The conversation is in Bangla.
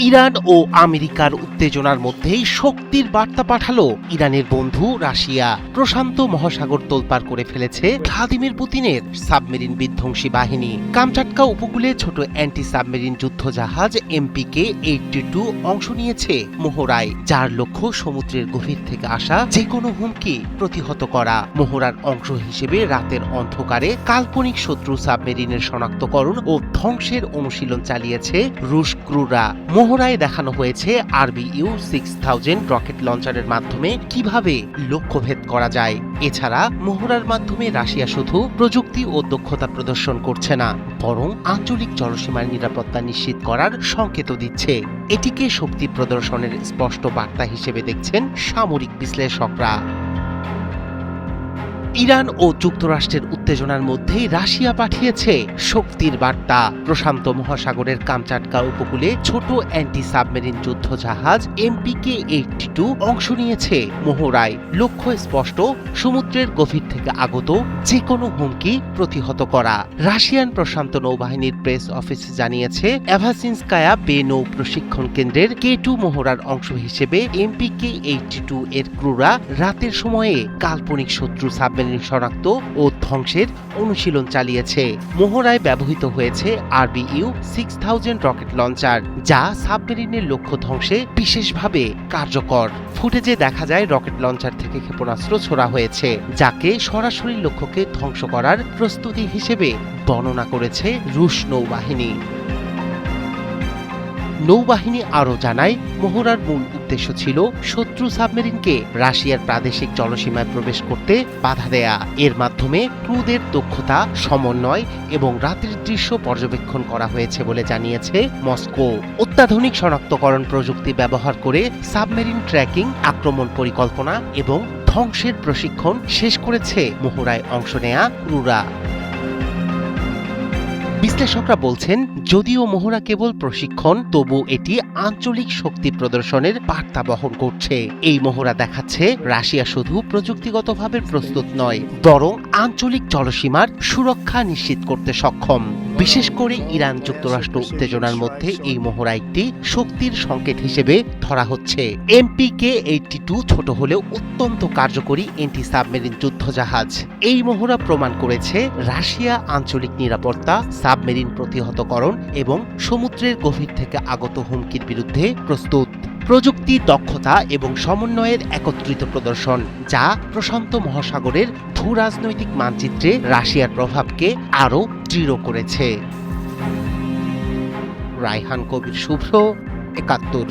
ইরান ও আমেরিকার উত্তেজনার মধ্যেই শক্তির বার্তা পাঠালো ইরানের বন্ধু রাশিয়া। প্রশান্ত মহাসাগর তোলপাড় করে ফেলেছে ভ্লাদিমির পুতিনের সাবমেরিন বিধ্বংসী বাহিনী। কামচাটকা উপকূলে ছোট অ্যান্টি সাবমেরিন যুদ্ধজাহাজ MPK-82 অংশ নিয়েছে মোহরায়, যার লক্ষ্য সমুদ্রের গভীর থেকে আসা যে কোনো হুমকি প্রতিহত করা। মোহরার অংশ হিসেবে রাতের অন্ধকারে কাল্পনিক শত্রু সাবমেরিনের শনাক্তকরণ ও ধ্বংসের অনুশীলন চালিয়েছে রুশ ক্রুরা। মোহরায় দেখানো হয়েছে RBU-6000 রকেট লঞ্চারের মাধ্যমে কিভাবে লক্ষ্যভেদ করা যায়। এছাড়া মোহরার মাধ্যমে রাশিয়া শুধু প্রযুক্তি ও দক্ষতা প্রদর্শন করছে না, বরং আঞ্চলিক জলসীমার নিরাপত্তা নিশ্চিত করার সংকেতও দিচ্ছে। এটিকে শক্তি প্রদর্শনের স্পষ্ট বার্তা হিসেবে দেখছেন সামরিক বিশ্লেষকরা। ইরান ও যুক্তরাষ্ট্রের উত্তেজনার মধ্যেই রাশিয়া পাঠিয়েছে শক্তির বার্তা। প্রশান্ত মহাসাগরের কামচাটকা উপকূলে ছোট অ্যান্টি সাবমেরিন যুদ্ধজাহাজ MPK-82 অংশ নিয়েছে মোহরায়। লক্ষ্য স্পষ্ট, সমুদ্রের গভীর থেকে আগত যে কোনো হুমকি প্রতিহত করা। রাশিয়ান প্রশান্ত নৌবাহিনীর প্রেস অফিস জানিয়েছে, এভাসিনস্কায়া বে নৌ প্রশিক্ষণ কেন্দ্রের K2 মোহরার অংশ হিসেবে MPK-82 এর ক্রুরা রাতের সময়ে কাল্পনিক শত্রু সাবমেরিন শনাক্ত ও ধ্বংসের অনুশীলন চালিয়েছে। মোহরায় ব্যবহৃত হয়েছে RBU-6000 রকেট লঞ্চার, যা সাবমেরিনের লক্ষ্য ধ্বংসে বিশেষভাবে কার্যকর। ফুটেজে দেখা যায় রকেট লঞ্চার থেকে ক্ষেপণাস্ত্র ছোড়া হয়েছে, যাকে সরাসরি লক্ষ্যকে ধ্বংস করার প্রস্তুতি হিসেবে বর্ণনা করেছে রুশ নৌবাহিনী। নৌবাহিনী আরও জানায়, মোহরার মূল উদ্দেশ্য ছিল শত্রু সাবমেরিনকে রাশিয়ার প্রাদেশিক জলসীমায় প্রবেশ করতে বাধা দেয়া। এর মাধ্যমে ক্রুদের দক্ষতা, সমন্বয় এবং রাতের দৃশ্য পর্যবেক্ষণ করা হয়েছে বলে জানিয়েছে মস্কো। অত্যাধুনিক শনাক্তকরণ প্রযুক্তি ব্যবহার করে সাবমেরিন ট্র্যাকিং, আক্রমণ পরিকল্পনা এবং ধ্বংসের প্রশিক্ষণ শেষ করেছে মোহরায় অংশ নেয়া ক্রুরা। বিশ্লেষকরা বলছেন, যদিও মোহরা কেবল প্রশিক্ষণ, তবু এটি আঞ্চলিক শক্তি প্রদর্শনের বার্তা বহন করছে। এই মোহরা দেখাচ্ছে রাশিয়া শুধু প্রযুক্তিগতভাবে প্রস্তুত নয়, বরং আঞ্চলিক জলসীমার সুরক্ষা নিশ্চিত করতে সক্ষম। বিশেষ করে ইরান যুক্তরাষ্ট্র উত্তেজনার মধ্যে এই মোহরা একটি শক্তির সংকেত হিসেবে ধরা হচ্ছে। MPK-82 ছোট হলেও অত্যন্ত কার্যকরী অ্যান্টি সাবমেরিন যুদ্ধজাহাজ। এই মোহরা প্রমাণ করেছে রাশিয়া আঞ্চলিক নিরাপত্তা, সাবমেরিন প্রতিহতকরণ এবং সমুদ্রের গভীর থেকে আগত হুমকির বিরুদ্ধে প্রস্তুত। প্রযুক্তি, দক্ষতা এবং সমন্বয়ের একত্রিত প্রদর্শন, যা প্রশান্ত মহাসাগরের ভূরাজনৈতিক মানচিত্রে রাশিয়ার প্রভাবকে আরও দৃঢ় করেছে। রায়হান কবির শুভ্র, ৭১।